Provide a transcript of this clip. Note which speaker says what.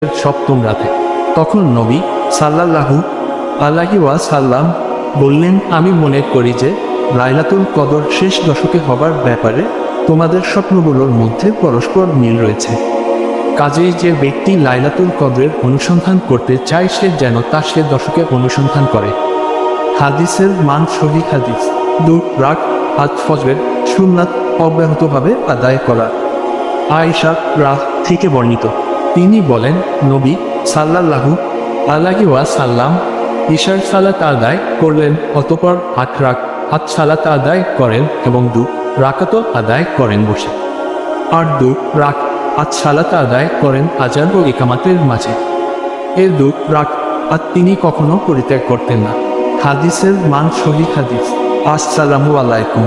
Speaker 1: সপ্তম রাতে। তখন নবী সাল্লাল্লাহু আলাইহি ওয়াসাল্লাম বললেন, আমি মনে করি যে লাইলাতুল কদর শেষ দশকে হবার ব্যাপারে তোমাদের স্বপ্নগুলোর মধ্যে পরস্পর মিল রয়েছে। কাজেই যে ব্যক্তি লাইলাতুল কদরের অনুসন্ধান করতে চায় সে যেন তা সে দশকে অনুসন্ধান করে। হাদিসের মান সহিহ হাদিস। 2 রাকাত ফজরের সুন্নাত অব্যাহতভাবে আদায় করা। আয়েশা রাহ থেকে বর্ণিত, তিনি বলেন, নবী সাল্লাল্লাহু আলাইহি ওয়াসাল্লাম ইশার সালাত আদায় করলেন, অতঃপর 8 রাকাত সালাত আদায় করেন এবং 2 রাকাত আদায় করেন বসে, আর 2 রাকাত সালাত আদায় করেন আজান ও ইকামাতের মাঝে। এর 2 রাকাত তিনি কখনো পরিত্যাগ করতেন না। হাদিসের মান সহিহ হাদিস। আসসালামু আলাইকুম।